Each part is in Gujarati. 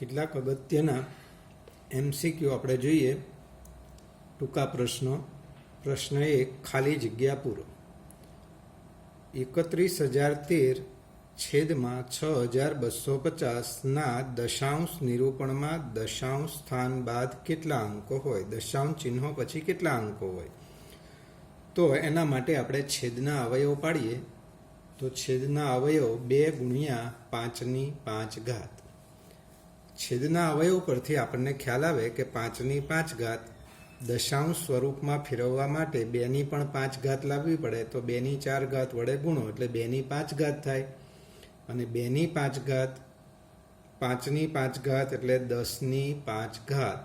કેટલાક અગત્યના MCQ આપણે જોઈએ. ટૂંકા પ્રશ્નો. પ્રશ્ન 1, ખાલી જગ્યા પૂરો. 31,013 છેદમાં 6,250 ના દશાંશ નિરૂપણમાં દશાંશ સ્થાન બાદ કેટલા અંકો હોય? દશાંશ ચિહ્નો પછી કેટલા અંકો હોય? તો એના માટે આપણે છેદના અવયવ પાડીએ. તો છેદના અવયવ 2 ગુણ્યા 5^5. છેદના અવયવ પરથી આપણને ખ્યાલ આવે કે 5^5 દશાંશ સ્વરૂપમાં ફેરવવા માટે 2 પણ 5 લાવવી પડે. તો 2^4 વડે ગુણો એટલે 2^5 થાય. અને 2^5 5^5 એટલે 10^5.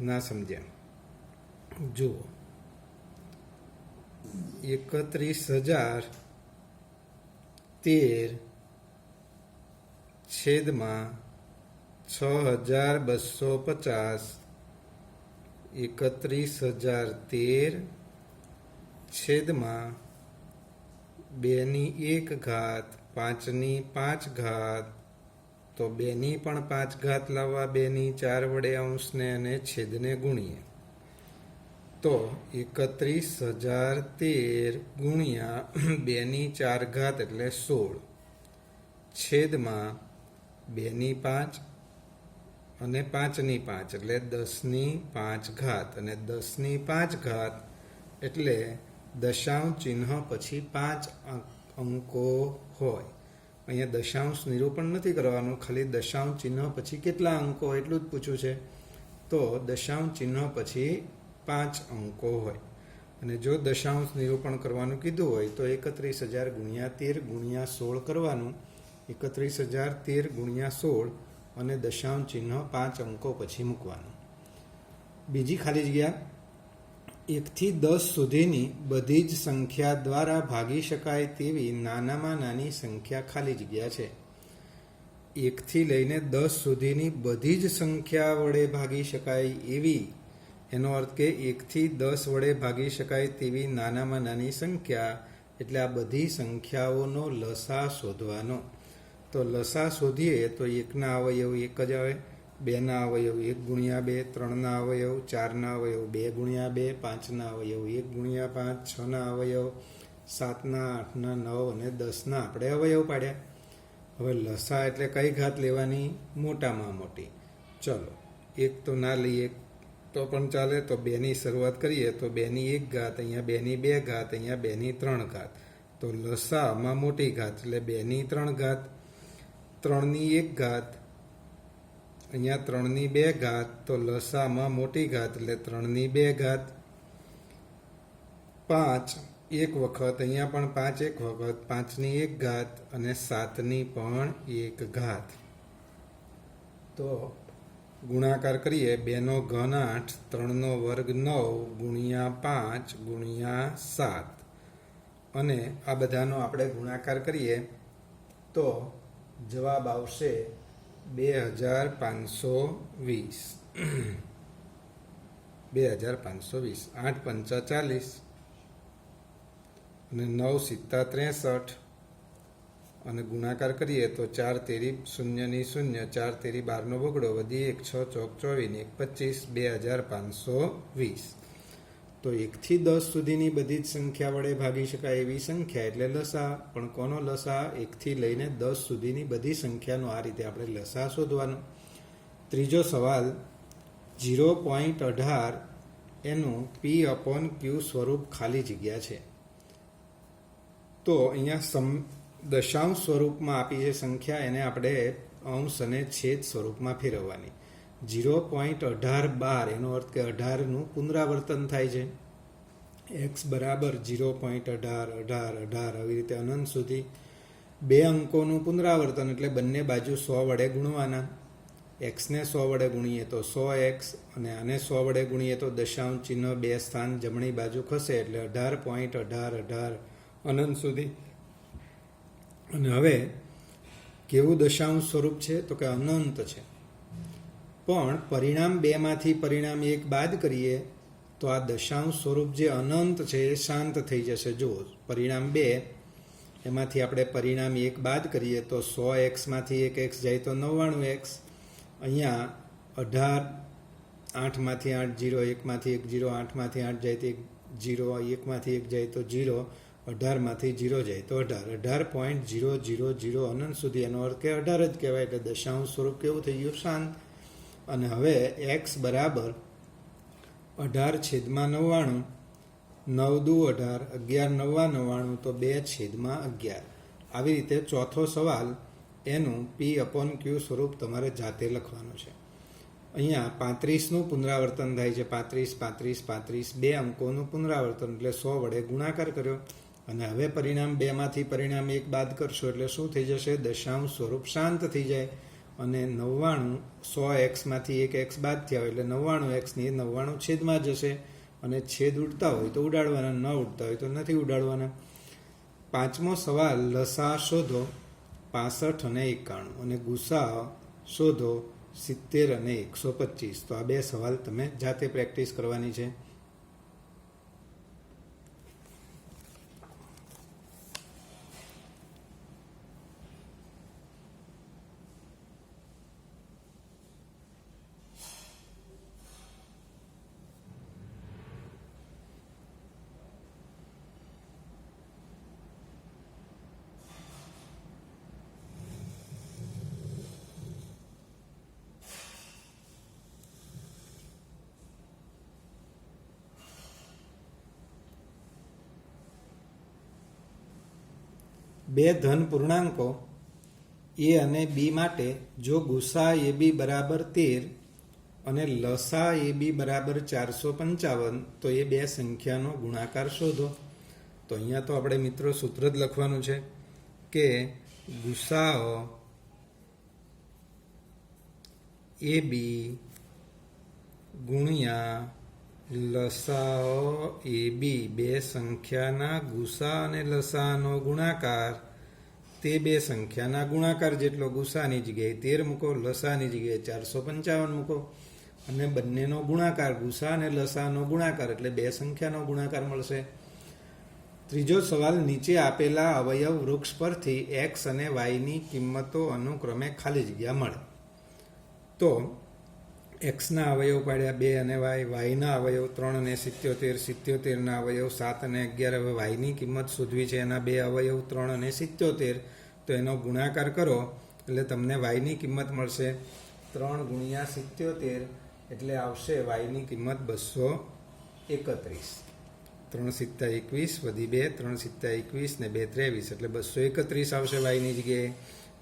ના સમજ્યા? જુઓ, 31,013 છેદમાં 6,250. 31,013 છેદમાં 2^1 5^5. તો 2 પણ 5 લાવવા 2^4 વડે અંશને અને છેદને ગુણીએ. તો 31,013 ગુણ્યા 2^4 એટલે 16 છેદમાં 2^5 અને 5^5 એટલે 10^5. અને 10^5 એટલે દશાંશ ચિહ્ન પછી 5 અંકો હોય. અહીંયા દશાંશ નિરૂપણ નથી કરવાનું, ખાલી દશાંશ ચિહ્ન પછી કેટલા અંકો એટલું જ પૂછ્યું છે. તો દશાંશ ચિહ્ન પછી 5 અંકો હોય. અને જો દશાંશ નિરૂપણ કરવાનું કીધું હોય તો 31,000 ગુણ્યા 13 ગુણ્યા 16 કરવાનું. 31,013 ગુણ્યા 16 અને દશાંશ ચિહ્ન 5 અંકો પછી મૂકવાનું. બીજી ખાલી જગ્યા, 1 થી 10 સુધીની બધી જ સંખ્યા દ્વારા ભાગી શકાય તેવી નાનામાં નાની સંખ્યા ખાલી જગ્યા છે. 1 થી લઈને 10 સુધીની બધી જ સંખ્યા વડે ભાગી શકાય એવી, એનો અર્થ કે 1 થી 10 વડે ભાગી શકાય તેવી નાનામાં નાની સંખ્યા એટલે આ બધી સંખ્યાઓનો લસા શોધવાનો. તો લસા શોધીએ તો 1ના અવયવ 1 જ આવે, 2ના અવયવ 1 ગુણ્યા 2, 3ના અવયવ 4ના અવયવ 2 ગુણ્યા 2, 5ના અવયવ 1 ગુણ્યા 5, 6ના અવયવ 7ના, 8ના, 9 અને 10ના આપણે અવયવ પાડ્યા. હવે લસા એટલે કઈ ઘાત લેવાની? મોટામાં મોટી. ચલો, 1 તો ના લઈએ તો પણ ચાલે. તો 2ની શરૂઆત કરીએ તો 2^1, અહીંયા 2^2, અહીંયા 2^3. તો લસામાં મોટી ઘાત એટલે 2^3, 3^1, અહીંયા 3^2. તો લસામાં મોટી ઘાત એટલે 3^2. 5 એક વખત, અહીંયા પણ 5 એક વખત, 5^1 અને 7ની પણ 1. તો ગુણાકાર કરીએ. 2નો ઘન 8, 3નો વર્ગ 9 ગુણ્યા 5 ગુણ્યા 7. અને આ બધાનો આપણે ગુણાકાર કરીએ તો જવાબ આવશે 2,520. 2,520. 8×5 = 40 અને 9×7 = 63. અને ગુણાકાર કરીએ તો 4×3 = 0 × 0, 4×3 = 12નો બગડો, વધી 1, 6 × 4 = 24, 2,520. તો 1 થી 10 સુધીની બધી જ સંખ્યા વડે ભાગી શકાય એવી સંખ્યા એટલે લસા. પણ કોનો લસા? 1 થી લઈને 10 સુધીની બધી સંખ્યાનો આ રીતે આપણે લસા શોધવાનો. ત્રીજો સવાલ, 0.18 એનું P/Q સ્વરૂપ ખાલી જગ્યા છે. તો અહીંયા દશાંશ સ્વરૂપમાં આપી છે સંખ્યા, એને આપણે અંશ અને છેદ સ્વરૂપમાં ફેરવવાની. 0.18 એનો અર્થ કે 18નું પુનરાવર્તન થાય છે. x બરાબર 0.18, 18, 18 આવી રીતે અનંત સુધી 2 અંકોનું પુનરાવર્તન એટલે બંને બાજુ 100 વડે ગુણવાના. xને 100 વડે ગુણીએ તો 100x અને આને 100 વડે ગુણીએ તો દશાંશ ચિહ્ન 2 સ્થાન જમણી બાજુ ખસે એટલે 18.18, 18 અનંત સુધી. અને હવે કેવું દશાંશ સ્વરૂપ છે? તો કે અનંત છે. પણ પરિણામ 2 માંથી પરિણામ 1 બાદ કરીએ તો આ દશાંશ સ્વરૂપ જે અનંત છે એ શાંત થઈ જશે. જુઓ, પરિણામ 2 એમાંથી આપણે પરિણામ 1 બાદ કરીએ તો 100x માંથી 1x જાય તો 99x. અહીંયા 18, 8 માંથી 8 0, 1 માંથી 1 0, 8 માંથી 8 જાય તો 0, 1 માંથી 1 જાય તો 0, 18 માંથી 0 જાય તો 18. 18.000 અનંત સુધી, એનો અર્થ કે 18 જ કહેવાય. એટલે દશાંશ સ્વરૂપ કેવું થઈ ગયું? શાંત. અને હવે x બરાબર 18/99, 9 દુ 18, 11 નવા 99, તો 2/11. આવી રીતે ચોથો સવાલ એનું p/q સ્વરૂપ તમારે જાતે લખવાનું છે. અહીંયા 35નું પુનરાવર્તન થાય છે. 35, 35, 35, 2 અંકોનું પુનરાવર્તન, એટલે 100 વડે ગુણાકાર કર્યો. અને હવે પરિણામ 2 માંથી પરિણામ 1 બાદ કરશો એટલે શું થઈ જશે? દશાંશ સ્વરૂપ શાંત થઈ જાય. અને 99, 100x માંથી 1x બાદ થયા હોય એટલે 99x ની 99 છેદમાં જશે. અને છેદ ઉડતા હોય તો ઉડાડવાના, ન ઉડતા હોય તો નથી ઉડાડવાના. પાંચમો સવાલ, લસા શોધો 65 અને 91, અને ગુસા શોધો 70 અને 125. તો આ 2 સવાલ તમે જાતે પ્રેક્ટિસ કરવાની છે. બે ધન પૂર્ણાંકો a અને b માટે જો ગુસા ab બરાબર 13 અને લસા ab બરાબર 455, તો એ 2 સંખ્યાનો ગુણાકાર શોધો. તો અહીંયા તો આપણે મિત્રો સૂત્ર જ લખવાનું છે કે ગુસાઅ ab ગુણ્યા લસાઅ ab, 2 સંખ્યાના ગુસા અને લસાનો ગુણાકાર, તે 2 સંખ્યાના ગુણાકાર જેટલો. ગુસાની જગ્યાએ 13 મૂકો, લસાની જગ્યાએ 455 મૂકો, અને બંનેનો ગુણાકાર, ગુસા અને લસાનો ગુણાકાર, એટલે 2 સંખ્યાનો ગુણાકાર મળશે. ત્રીજો સવાલ, નીચે આપેલા અવયવ વૃક્ષ પરથી x અને y ની કિંમતો અનુક્રમે ખાલી જગ્યા મળે. તો એક્સના અવયવ પાડ્યા 2 અને વાયના અવયવ 3 અને 77, 77ના અવયવ 7 અને 11. હવે વાયની કિંમત શોધવી છે, એના 2 અવયવ 3 અને 77, તો એનો ગુણાકાર કરો એટલે તમને વાયની કિંમત મળશે 3 ગુણ્યા 77, એટલે આવશે વાયની કિંમત 231. 3 સિત્તા 21 વધી 2, 3 સિત્તા 21 ને 2 23, એટલે 231 આવશે વાયની જગ્યાએ.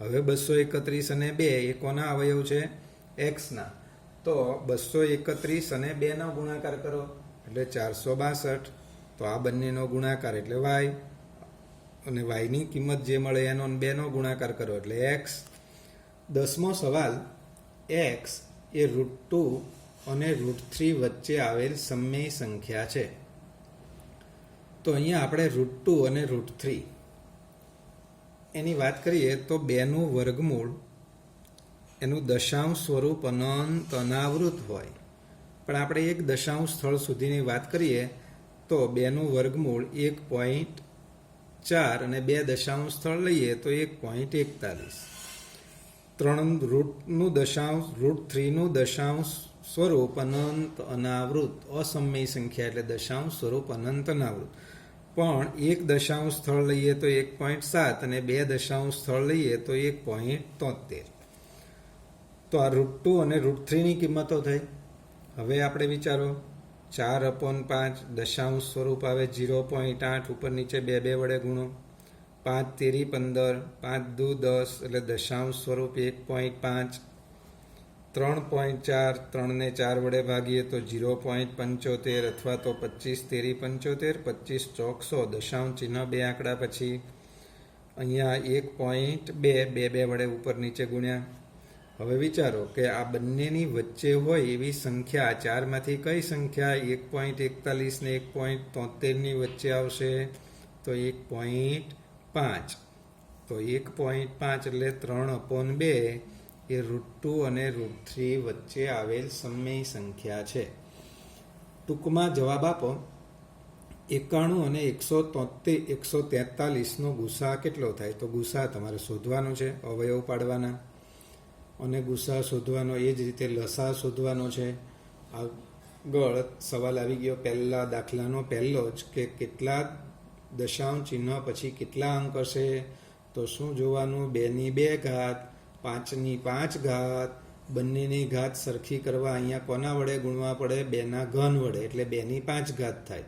હવે 231 અને 2 એ કોના અવયવ છે? એક્સના. તો 231 અને 2નો ગુણાકાર કરો એટલે 462. તો આ બંનેનો ગુણાકાર એટલે વાય, અને વાયની કિંમત જે મળે એનો 2નો ગુણાકાર કરો એટલે એક્સ. 10મો સવાલ, એક્સ એ √2 અને √3 વચ્ચે આવેલ સમમેય સંખ્યા છે. તો અહીંયા આપણે √2 અને √3 એની વાત કરીએ તો 2નું વર્ગમૂળ એનું દશાંશ સ્વરૂપ અનંત અનાવૃત હોય. પણ આપણે એક દશાંશ સ્થળ સુધીની વાત કરીએ તો 2નું વર્ગમૂળ 1.4 અને 2 દશાંશ સ્થળ લઈએ તો 1.41. 3/√3નું દશાંશ સ્વરૂપ અનંત અનાવૃત અસમય સંખ્યા, એટલે દશાંશ સ્વરૂપ અનંત અનાવૃત. પણ એક દશાંશ સ્થળ લઈએ તો 1.7 અને 2 દશાંશ સ્થળ લઈએ તો 1.73. તો આ √2 અને √3ની કિંમતો થઈ. હવે આપણે વિચારો 4/5 દશાંશ સ્વરૂપ આવે 0.8, ઉપર નીચે 2 વડે ગુણો. 5 તેરી 15, 5 દુ 10, એટલે દશાંશ સ્વરૂપ 1.5. 3.4, 3 ને 4 વડે ભાગીએ તો 0.75, અથવા તો 25 તેરી 75, 25 ચોક 100, દશાંશ ચિહ્ન 2 આંકડા પછી. અહીંયા 1.2 વડે ઉપર નીચે ગુણ્યા. હવે વિચારો કે આ બંનેની વચ્ચે હોય એવી સંખ્યા 4 માંથી કઈ સંખ્યા 1.41 ને 1.73ની વચ્ચે આવશે? તો 1.5. તો 1.5 એટલે 3/2 એ √2 અને √3 વચ્ચે આવેલ સમમેય સંખ્યા છે. ટૂંકમાં જવાબ આપો 91 અને 143નો ગુસા કેટલો થાય? તો ગુસા તમારે શોધવાનો છે, અવયવ પાડવાના અને ગુસા શોધવાનો. એ જ રીતે લસા શોધવાનો છે. આગળ સવાલ આવી ગયો પહેલા દાખલાનો પહેલો જ કે કેટલા દશાંશ ચિહ્ન પછી કેટલા અંક હશે? તો શું જોવાનું? 2 ની 2 ઘાત, 5 ની 5 ઘાત, બંનેની ઘાત સરખી કરવા અહીંયા કોના વડે ગુણવા પડે? 2ના ઘન વડે, એટલે 2 ની 5 ઘાત થાય.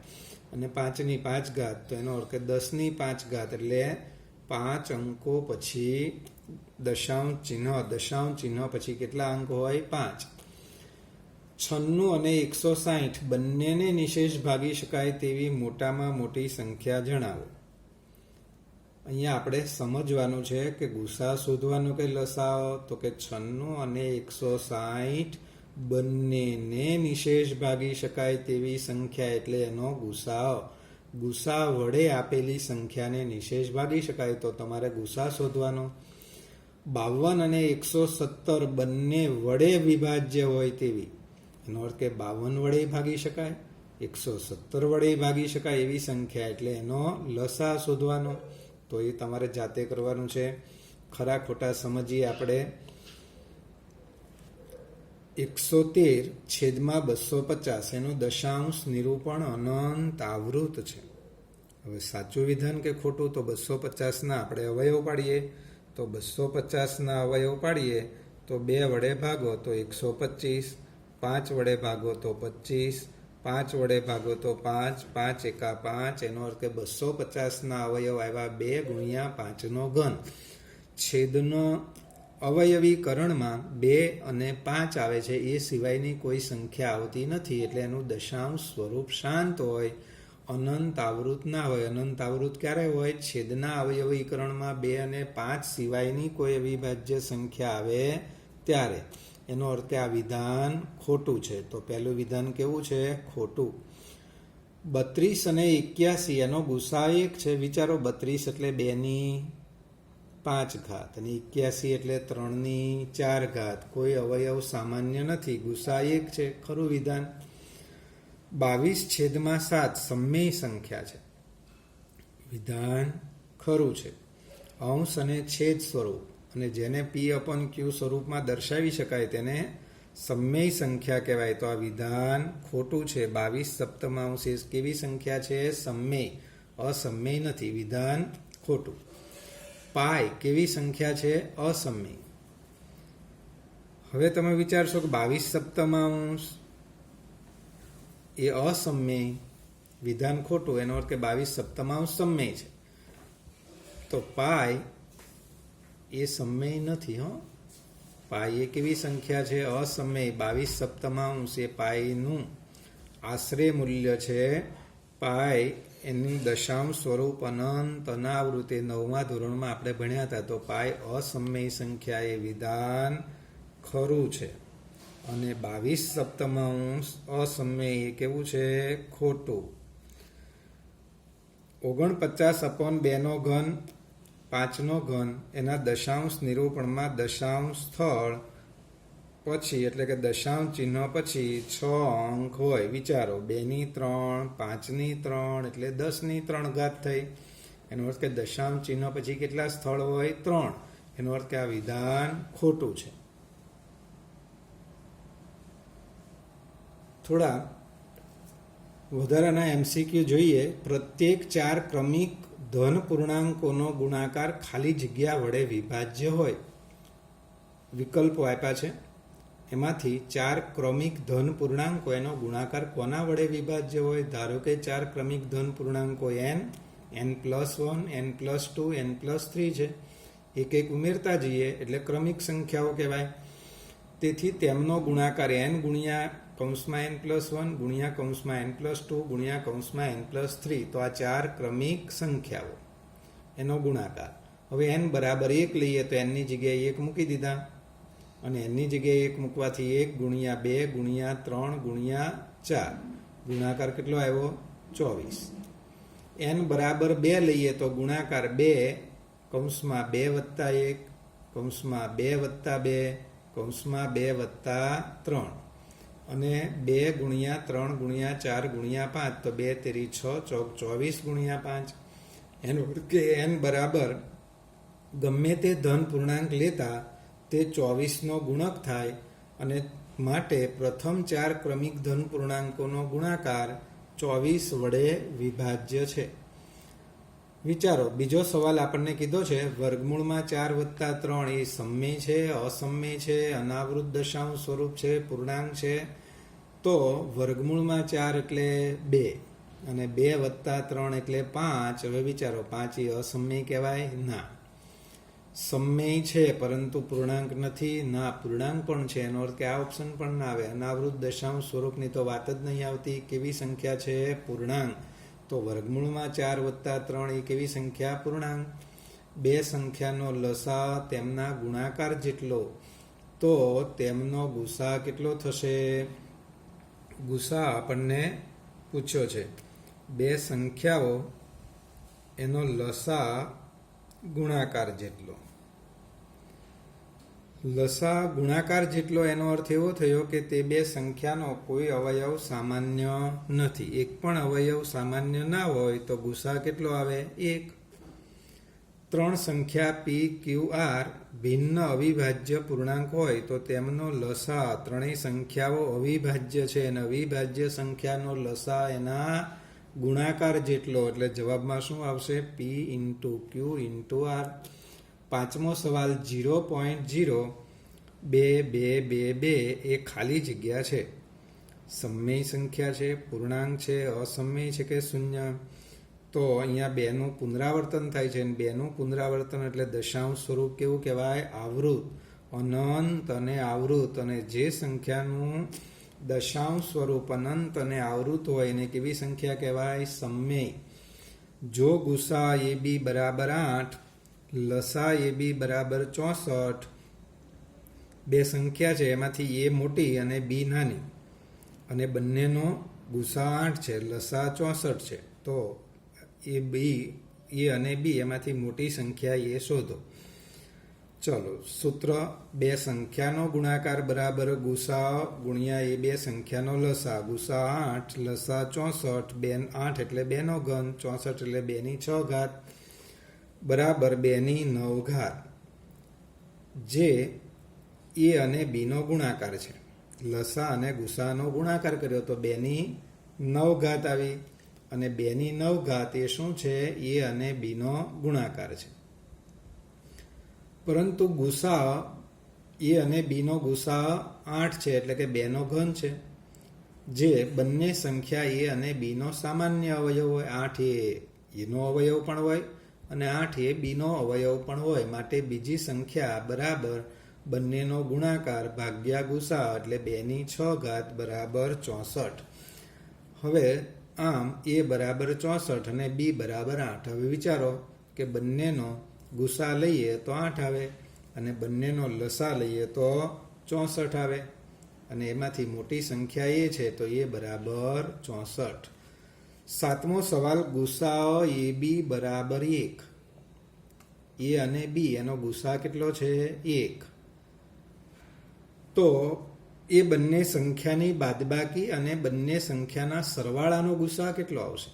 અને 5 ની 5 ઘાત, તો એનો અર્થ 10 ની 5 ઘાત, એટલે 5 અંકો પછી દશાંશ ચિહ્ન પછી કેટલા અંક હોય? 5. 96 અને 160 બંનેને નિશેષ ભાગી શકાય તેવી મોટામાં મોટી સંખ્યા જણાવો. અહીંયા આપણે સમજવાનું છે કે ગુસા શોધવાનો કે લસાઅ? તો કે 96 અને 160 બંનેને નિશેષ ભાગી શકાય તેવી સંખ્યા, એટલે એનો ગુસા. ગુસા વડે આપેલી સંખ્યાને નિશેષ ભાગી શકાય તો તમારે ગુસા શોધવાનો. 52 અને 117 બંને વડે વિભાજ્ય હોય તેવી, એનો અર્થ કે 52 વડે ભાગી શકાય, 117 વડે ભાગી શકાય એવી સંખ્યા, એટલે એનો લસા શોધવાનો. તો એ તમારે જાતે કરવાનું છે. ખરા ખોટા સમજીએ આપણે. 113/250 એનું દશાંશ નિરૂપણ અનંત આવૃત છે. હવે સાચું વિધાન કે ખોટું? તો 250ના આપણે અવયવ પાડીએ. તો 250ના અવયવ પાડીએ તો 2 વડે ભાગો તો 125, 5 વડે ભાગો તો 25, 5 વડે ભાગો તો 5, 5 એકા 5, એનો અર્થ કે 250ના અવયવ આવ્યા 2 ગુણ્યા 5નો ઘન. છેદનો અવયવીકરણમાં 2 અને 5 આવે છે, એ સિવાયની કોઈ સંખ્યા આવતી નથી, એટલે એનું દશાંશ સ્વરૂપ શાંત હોય, અનંત આવૃત ના હોય. અનંત આવૃત ક્યારે હોય? છેદના અવયવીકરણમાં 2 અને 5 સિવાયની કોઈ અવિભાજ્ય સંખ્યા આવે ત્યારે. એનો અર્થ આ વિધાન ખોટું છે. તો પહેલું વિધાન કેવું છે? ખોટું. 32 અને 81 એનો ગુસા 1 છે. વિચારો, 32 એટલે 2 ની 5 ઘાત અને 81 એટલે 3 ની 4 ઘાત. કોઈ અવયવ સામાન્ય નથી, ગુસા 1 છે. ખરું વિધાન. 22/7 સમમેય સંખ્યા છે. વિધાન ખરું છે. અંશ અને છેદ સ્વરૂપ, અને જેને P/Q સ્વરૂપમાં દર્શાવી શકાય તેને સમમેય સંખ્યા કહેવાય. તો આ વિધાન ખોટું છે. 22/7 એ કેવી સંખ્યા છે? સમમેય. અસમમેય નથી. વિધાન ખોટું. પાય કેવી સંખ્યા છે? અસમમેય. હવે તમે વિચારશો કે 22/7 એ અસમમેય. વિધાન ખોટું. એનો અર્થ કે 22/7 સમમેય છે. તો પાય એ સમમેય નથી. પાય એ કેવી સંખ્યા છે? અસમમેય. 22/7 એ પાયનું આશરે મૂલ્ય છે. પાય એનું દશાંશ સ્વરૂપ અનંત અનાવૃત, એ 9મા ધોરણમાં આપણે ભણ્યા હતા. તો પાય અસમમેય સંખ્યા, એ વિધાન ખરું છે. અને 22/7 અસમમેય એ કેવું છે? ખોટું. 49/2નો ઘન, 5નો ઘન, એના દશાંશ નિરૂપણમાં દશાંશ સ્થળ પછી, એટલે કે દશાંશ ચિહ્ન પછી 6 અંક હોય. વિચારો, 2 ની 3, 5 ની 3, એટલે 10 ની 3 ઘાત થઈ. એનો અર્થ કે દશાંશ ચિહ્ન પછી કેટલા સ્થળ હોય? 3. એનો અર્થ કે આ વિધાન ખોટું છે. થોડા વધારાના MCQ જોઈએ. પ્રત્યેક 4 ક્રમિક ધન પૂર્ણાંકોનો ગુણાકાર ખાલી જગ્યા વડે વિભાજ્ય હોય. વિકલ્પો આપ્યા છે, એમાંથી 4 ક્રમિક ધન પૂર્ણાંકો, એનો ગુણાકાર કોના વડે વિભાજ્ય હોય? ધારો કે 4 ક્રમિક ધન પૂર્ણાંકો n, n+1, n+2, n+3 છે. એક એક ઉમેરતા જઈએ એટલે ક્રમિક સંખ્યાઓ કહેવાય. તેથી તેમનો ગુણાકાર n ગુણ્યા n+1 ગુણ્યા n+2 ગુણ્યા n+3. તો આ 4 ક્રમિક સંખ્યાઓ, એનો ગુણાકાર. હવે n બરાબર 1 લઈએ તો n ની જગ્યાએ 1 મૂકી દીધા, અને n ની જગ્યાએ 1 મૂકવાથી 1 ગુણ્યા 2 ગુણ્યા 3 ગુણ્યા 4, ગુણાકાર કેટલો આવ્યો? 24. n બરાબર 2 લઈએ તો ગુણાકાર 2, 2+1, 2+2, 2+3, અને 2 ગુણ્યા 3 ગુણ્યા 4 ગુણ્યા 5 તો 2 તેરી 6 ચોક 24 ગુણ્યા 5. એનો અર્થ કે n બરાબર ગમે તે ધન પૂર્ણાંક લેતા તે 24નો ગુણક થાય અને માટે પ્રથમ 4 ક્રમિક ધન પૂર્ણાંકોનો ગુણાકાર 24 વડે વિભાજ્ય છે. વિચારો, બીજો સવાલ આપણને કીધો છે વર્ગમૂળમાં 4 વત્તા 3 એ સમમેય છે, અસમમેય છે, અનાવૃત દશાંશ સ્વરૂપ છે, પૂર્ણાંક છે. તો વર્ગમૂળમાં 4 એટલે 2 અને 2 વત્તા 3 એટલે 5. હવે વિચારો, 5 એ અસમમેય કહેવાય? ના. સમમેય છે પરંતુ પૂર્ણાંક નથી? ના, પૂર્ણાંક પણ છે. એનો અર્થ કે આ ઓપ્શન પણ ના આવે. અનાવૃત દશાંશ સ્વરૂપની તો વાત જ નહીં આવતી. કેવી સંખ્યા છે? પૂર્ણાંક. તો વર્ગમૂળમાં 4 વત્તા 3 એ કેવી સંખ્યા? પૂર્ણાંક. બે સંખ્યાનો લસા તેમના ગુણાકાર જેટલો, તો તેમનો ગુસા કેટલો થશે? ગુસા આપણને પૂછ્યો છે. બે સંખ્યાઓ એનો લસા ગુણાકાર જેટલો. લસા ગુણાકાર જેટલો એનો અર્થ એવો થયો કે તે બે સંખ્યાનો કોઈ અવયવ સામાન્ય નથી. એક પણ અવયવ સામાન્ય ના હોય તો ગુસા કેટલો આવે? 1. 3 સંખ્યા p q r ભિન્ન અવિભાજ્ય પૂર્ણાંક હોય તો તેમનો લસા, ત્રણેય સંખ્યાઓ અવિભાજ્ય છે અને અવિભાજ્ય સંખ્યાનો લસા એના ગુણાકાર જેટલો. એટલે જવાબમાં શું આવશે? p × q × r. પાંચમો સવાલ 0.02222 એ ખાલી જગ્યા છે. સમમેય સંખ્યા છે, પૂર્ણાંક છે, અસમમેય છે કે શૂન્ય? તો અહીંયા 2નું પુનરાવર્તન થાય છે અને 2નું પુનરાવર્તન એટલે દશાંશ સ્વરૂપ કેવું કહેવાય? આવૃત. અનંત અને આવૃત. અને જે સંખ્યાનું દશાંશ સ્વરૂપ અનંત અને આવૃત હોય એને કેવી સંખ્યા કહેવાય? સમમેય. જો ગુસા ab બરાબર 8, લસા ab બરાબર 64, બે સંખ્યા છે એમાંથી a મોટી અને b નાની અને બંનેનો ગુસા 8 છે, લસા 64 છે, તો a અને b એમાંથી મોટી સંખ્યા એ શોધો. ચલો, સૂત્ર: બે સંખ્યાનો ગુણાકાર બરાબર ગુસા ગુણ્યા એ બે સંખ્યાનો લસા. ગુસા 8, લસા 64, 8 એટલે 2નો ઘન, 64 એટલે 2/6 બરાબર 2/9, જે એ અને b નો ગુણાકાર છે. લસા અને ગુસાનો ગુણાકાર કર્યો તો 2/9 આવી અને 2/9 એ શું છે? એ અને b નો ગુણાકાર છે. પરંતુ ગુસા એ અને b નો ગુસા 8 છે એટલે કે 2નો ઘન છે, જે બંને સંખ્યા એ અને b નો સામાન્ય અવયવ હોય. 8 એ એનો અવયવ પણ હોય અને 8 એ b નો અવયવ પણ હોય. માટે બીજી સંખ્યા બરાબર બંનેનો ગુણાકાર ભાગ્યા ગુસા એટલે 2/6 બરાબર 64. હવે આમ a બરાબર 64 અને b બરાબર 8. હવે વિચારો કે બંનેનો ગુસા લઈએ તો 8 આવે અને બંનેનો લસા લઈએ તો 64 આવે અને એમાંથી મોટી સંખ્યા એ છે તો એ બરાબર 64. સાતમો સવાલ: ગુસા ab બરાબર 1. એ અને b એનો ગુસા કેટલો છે? 1. તો એ બંને સંખ્યાની બાદબાકી અને બંને સંખ્યાના સરવાળાનો ગુસા કેટલો આવશે?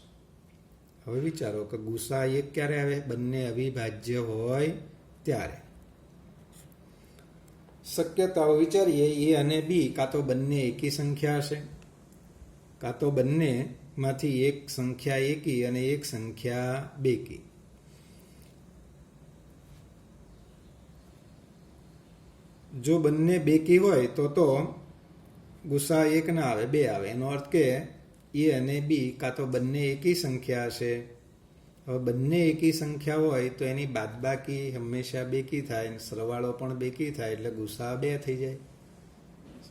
હવે વિચારો કે ગુસા 1 ક્યારે આવે? બંને અવિભાજ્ય હોય ત્યારે. શક્યતાઓ વિચારીએ. એ અને b કાં તો બંને એકી સંખ્યા હશે, કાં તો બંનેમાંથી એક સંખ્યા એકી અને એક સંખ્યા બેકી. જો બંને બેકી હોય તો ગુસા 1 ના આવે, 2 આવે. એનો અર્થ કે એ અને b કાં તો બંને એકી સંખ્યા હશે. હવે બંને એકી સંખ્યા હોય તો એની બાદબાકી હંમેશા બેકી થાય અને સરવાળો પણ બેકી થાય એટલે ગુસા 2 થઈ જાય.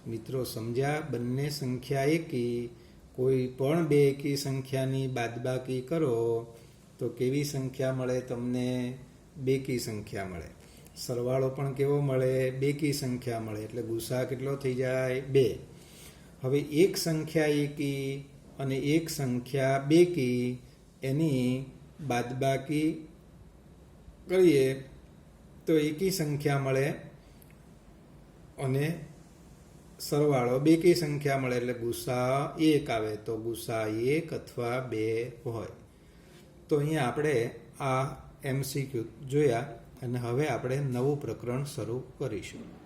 મિત્રો સમજ્યા? બંને સંખ્યા એકી, કોઈ પણ બે એકી સંખ્યાની બાદબાકી કરો તો કેવી સંખ્યા મળે તમને? બેકી સંખ્યા મળે. સરવાળો પણ કેવો મળે? બેકી સંખ્યા મળે. એટલે ગુસા કેટલો થઈ જાય? 2. હવે એક સંખ્યા એકી અને એક સંખ્યા બેકી એની બાદબાકી કરીએ તો એકી સંખ્યા મળે અને સરવાળો બેકી સંખ્યા મળે એટલે ગુસા 1 આવે, તો ગુસા 1 અથવા 2 હોય. તો અહીંયા આપણે આ MCQ જોયા અને હવે આપણે નવું પ્રકરણ શરૂ કરીશું.